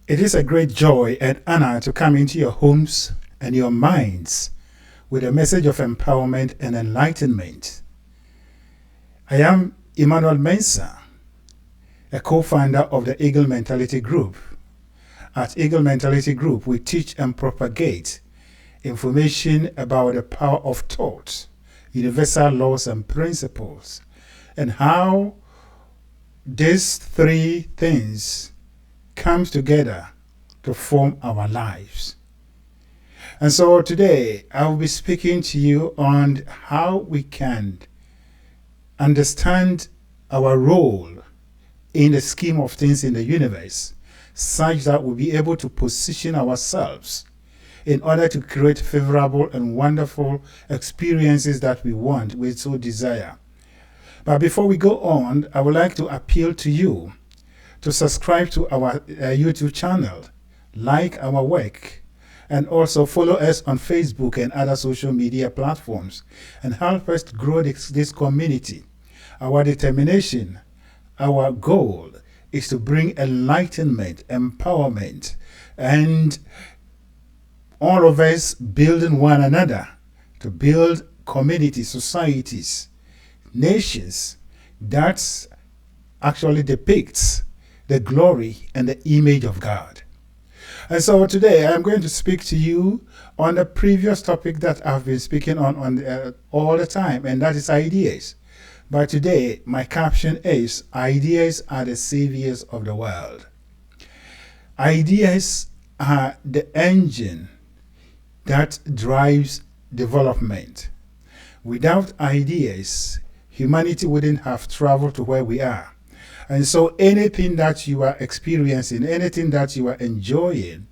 It is a great joy and honor to come into your homes and your minds with a message of empowerment and enlightenment. I am Emmanuel Mensah, a co-founder of the Eagle Mentality Group. At Eagle Mentality Group, we teach and propagate information about the power of thought, universal laws and principles, and how these three things comes together to form our lives. And so today I will be speaking to you on how we can understand our role in the scheme of things in the universe, such that we'll be able to position ourselves in order to create favorable and wonderful experiences that we so desire. But before we go on, I would like to appeal to you to subscribe to our YouTube channel, like our work, and also follow us on Facebook and other social media platforms, and help us to grow this community. Our determination, our goal is to bring enlightenment, empowerment, and all of us building one another to build communities, societies, nations that actually depicts the glory and the image of God. And so today I'm going to speak to you on the previous topic that I've been speaking on all the time, and that is ideas. But today my caption is Ideas are the saviors of the world. Ideas are the engine that drives development. Without ideas, humanity wouldn't have traveled to where we are. And so anything that you are experiencing, anything that you are enjoying,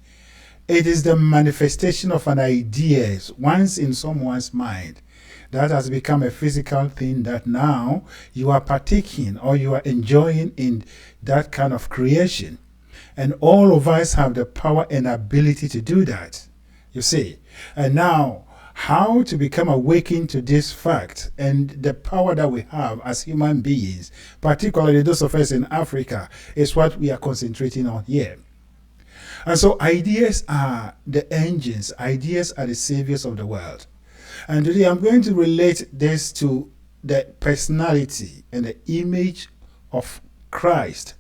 it is the manifestation of an idea once in someone's mind that has become a physical thing that now you are partaking or you are enjoying in that kind of creation. And all of us have the power and ability to do that, you see. And now, how to become awakened to this fact and the power that we have as human beings, particularly those of us in Africa, is what we are concentrating on here. And so ideas are the engines, ideas are the saviors of the world. And today I'm going to relate this to the personality and the image of Christ,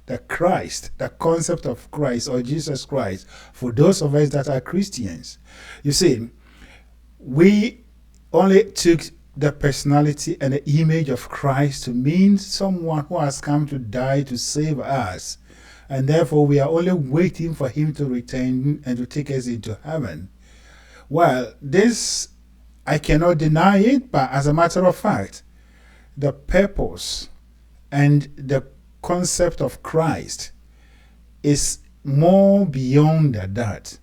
the concept of Christ or Jesus Christ, for those of us that are Christians. You see, we only took the personality and the image of Christ to mean someone who has come to die to save us. And therefore, we are only waiting for him to return and to take us into heaven. Well, this, I cannot deny it, but as a matter of fact, the purpose and the concept of Christ is more beyond that.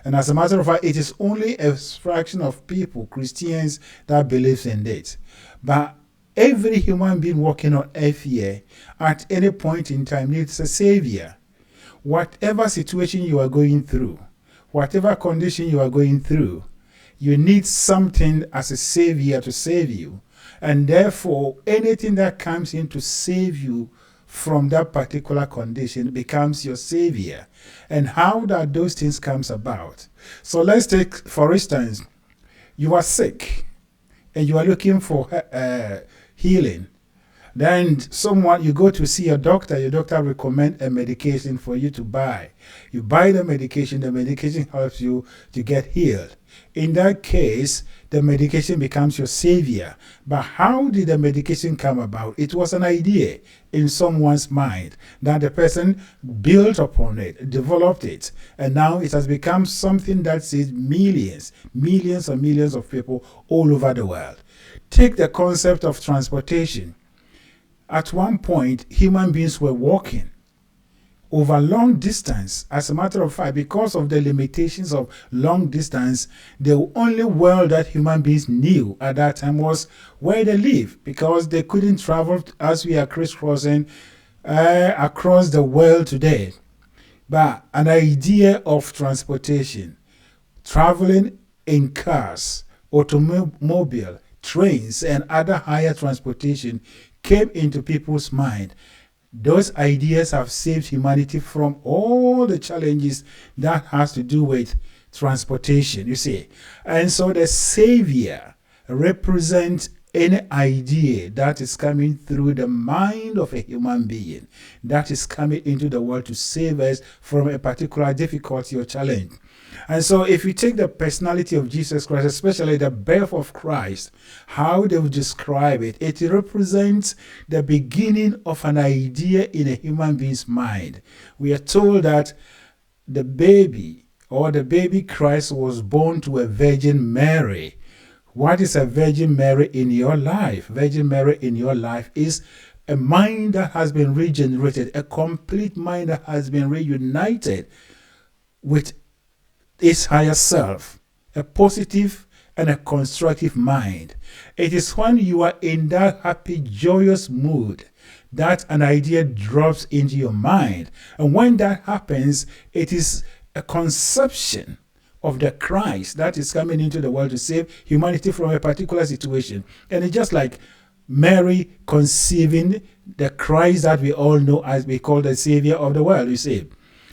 And as a matter of fact, it is only a fraction of people, Christians, that believes in it. But every human being walking on earth here, at any point in time, needs a savior. Whatever situation you are going through, whatever condition you are going through, you need something as a savior to save you. And therefore, anything that comes in to save you from that particular condition becomes your savior. And how that those things comes about. So let's take, for instance, you are sick and you are looking for healing. Then you go to see your doctor recommend a medication for you to buy. You buy the medication helps you to get healed. In that case, the medication becomes your savior. But how did the medication come about? It was an idea in someone's mind that the person built upon it, developed it, and now it has become something that saves millions and millions of people all over the world. Take the concept of transportation. At one point, human beings were walking over long distance. As a matter of fact, because of the limitations of long distance, the only world that human beings knew at that time was where they live, because they couldn't travel as we are crisscrossing across the world today. But an idea of transportation, traveling in cars, automobile, trains, and other higher transportation came into people's mind. Those ideas have saved humanity from all the challenges that has to do with transportation, you see. And so the savior represents any idea that is coming through the mind of a human being that is coming into the world to save us from a particular difficulty or challenge. And so if you take the personality of Jesus Christ, especially the birth of Christ, how they would describe it, it represents the beginning of an idea in a human being's mind. We are told that the baby Christ was born to a Virgin Mary. What is a Virgin Mary in your life? Virgin Mary in your life is a mind that has been regenerated, a complete mind that has been reunited with its higher self, a positive and a constructive mind. It is when you are in that happy, joyous mood that an idea drops into your mind. And when that happens, it is a conception of the Christ that is coming into the world to save humanity from a particular situation. And it's just like Mary conceiving the Christ that we all know as we call the Savior of the world, you see.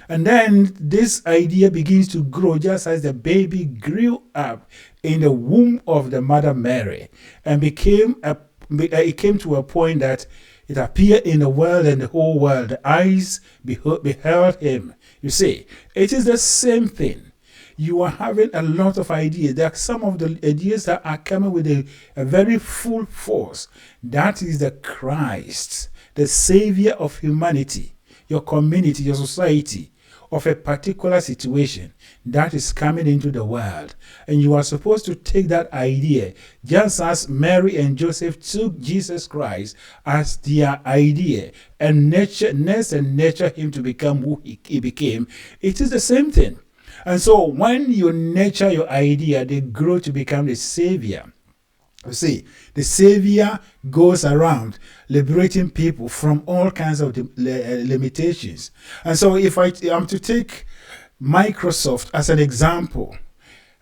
And then this idea begins to grow just as the baby grew up in the womb of the mother Mary and it came to a point that it appeared in the world and the whole world. The eyes beheld him. You see, it is the same thing. You are having a lot of ideas. There are some of the ideas that are coming with a very full force. That is the Christ, the Savior of humanity, your community, your society, of a particular situation that is coming into the world. And you are supposed to take that idea, just as Mary and Joseph took Jesus Christ as their idea and nurture him to become who he became. It is the same thing. And so when you nurture your idea, they grow to become the Savior. You see, the Savior goes around liberating people from all kinds of limitations. And so if I am to take Microsoft as an example,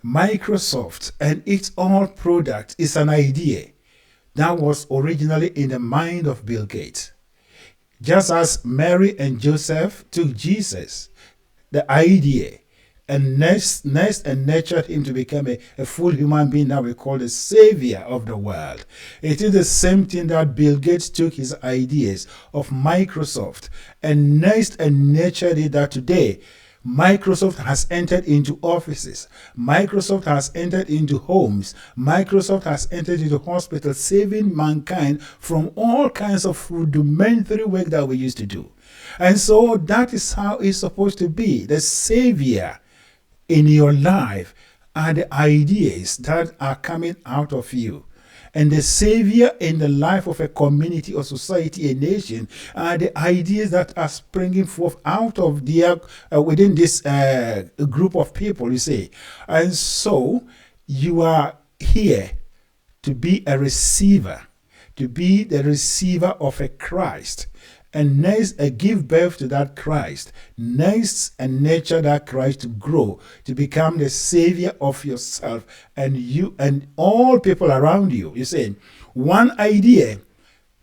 Microsoft and its all product is an idea that was originally in the mind of Bill Gates. Just as Mary and Joseph took Jesus, the idea, and nursed and nurtured him to become a full human being that we call the Savior of the world. It is the same thing that Bill Gates took his ideas of Microsoft and nursed and nurtured it, that today Microsoft has entered into offices. Microsoft has entered into homes. Microsoft has entered into hospitals, saving mankind from all kinds of rudimentary work that we used to do. And so that is how it's supposed to be. The Savior in your life are the ideas that are coming out of you. And the Savior in the life of a community or society, a nation, are the ideas that are springing forth out of their within this group of people, you see. And so you are here to be a receiver, to be the receiver of a Christ. And next, give birth to that Christ. Next, and nurture that Christ to grow, to become the Savior of yourself and you and all people around you. You see, one idea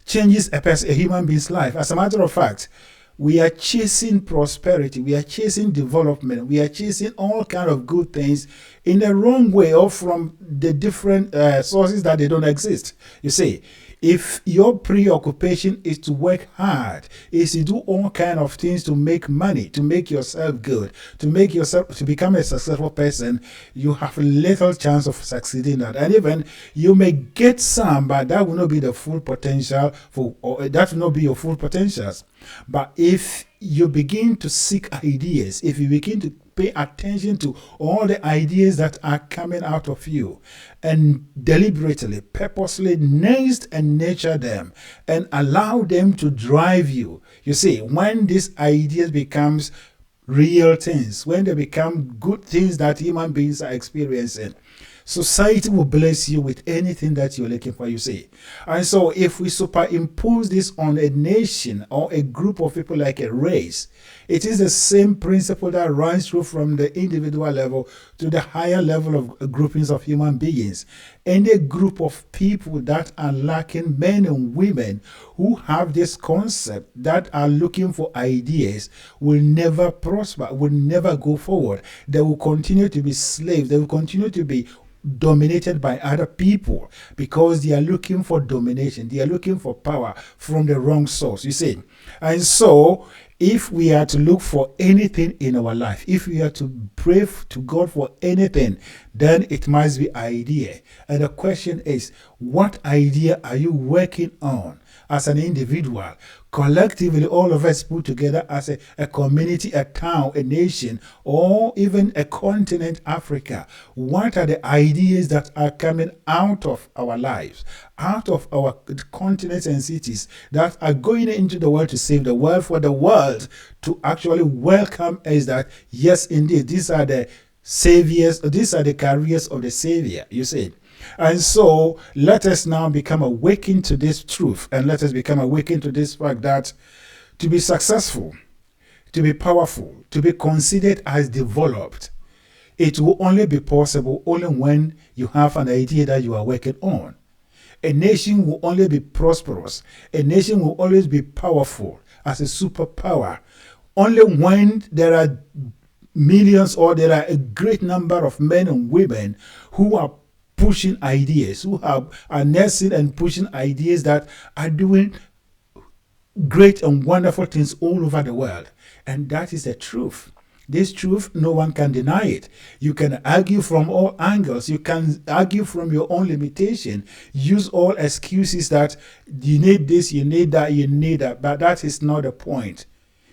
changes a human being's life. As a matter of fact, we are chasing prosperity, we are chasing development, we are chasing all kind of good things in the wrong way or from the different sources that they don't exist. You see, if your preoccupation is to work hard, is to do all kind of things to make money, to make yourself good, to become a successful person, you have little chance of succeeding that. And even you may get some, but that will not be the full potential that will not be your full potentials. But if you begin to seek ideas, if you begin to pay attention to all the ideas that are coming out of you and deliberately, purposely nurse and nurture them and allow them to drive you. You see, when these ideas becomes real things, when they become good things that human beings are experiencing, Society will bless you with anything that you're looking for, you see. And so if we superimpose this on a nation or a group of people like a race, it is the same principle that runs through from the individual level to the higher level of groupings of human beings. Any group of people that are lacking men and women who have this concept, that are looking for ideas, will never prosper, will never go forward. They will continue to be slaves. They will continue to be dominated by other people because they are looking for domination. They are looking for power from the wrong source, you see. And so if we are to look for anything in our life, if we are to pray to God for anything, then it must be idea. And the question is, what idea are you working on as an individual? Collectively, all of us put together as a community, a town, a nation, or even a continent, Africa. What are the ideas that are coming out of our lives, out of our continents and cities, that are going into the world to save the world, for the world to actually welcome us, that yes, indeed, these are the saviors, these are the careers of the savior, you see. And so let us now become awakened to this truth, and let us become awakened to this fact that to be successful, to be powerful, to be considered as developed, it will only be possible only when you have an idea that you are working on. A nation will only be prosperous, a nation will always be powerful as a superpower only when there are millions, or there are a great number of men and women who are pushing ideas, who are nursing and pushing ideas that are doing great and wonderful things all over the world. And that is the truth. This truth, no one can deny it. You can argue from all angles. You can argue from your own limitation. Use all excuses that you need this, you need that, you need that. But that is not the point.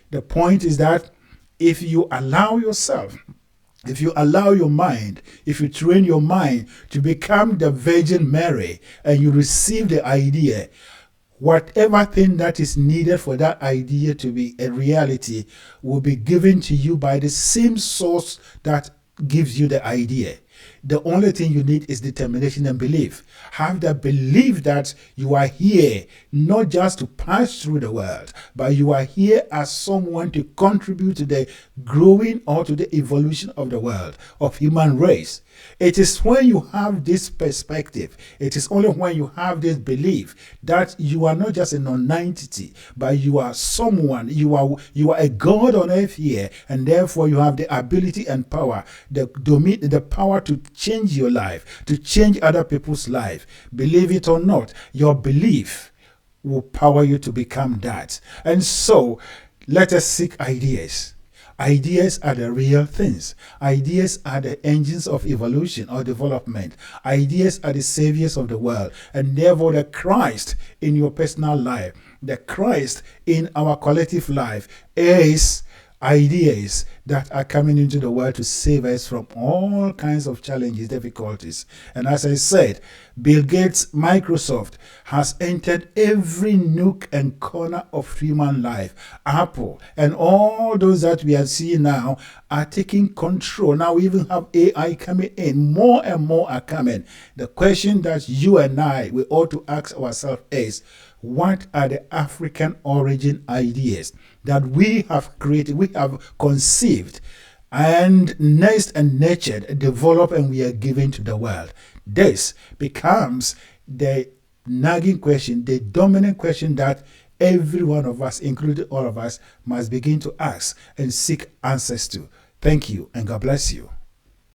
The point is that if you allow yourself, if you allow your mind, if you train your mind to become the Virgin Mary, and you receive the idea, whatever thing that is needed for that idea to be a reality will be given to you by the same source that gives you the idea. The only thing you need is determination and belief. Have the belief that you are here not just to pass through the world, but you are here as someone to contribute to the growing or to the evolution of the world, of human race. It is when you have this perspective, it is only when you have this belief that you are not just a non-entity, but you are someone, you are a God on earth here, and therefore you have the ability and power, the power to change your life, to change other people's life. Believe it or not, your belief will power you to become that. And so let us seek ideas. Ideas are the real things. Ideas are the engines of evolution or development. Ideas are the saviors of the world. And therefore the Christ in your personal life, the Christ in our collective life is ideas that are coming into the world to save us from all kinds of challenges, difficulties. And as I said, Bill Gates, Microsoft, has entered every nook and corner of human life. Apple and all those that we are seeing now are taking control. Now we even have AI coming in. More and more are coming. The question that you and I, we ought to ask ourselves is, what are the African origin ideas that we have created, we have conceived, and nursed and nurtured, developed, and we are giving to the world? This becomes the nagging question, the dominant question that every one of us, including all of us, must begin to ask and seek answers to. Thank you, and God bless you.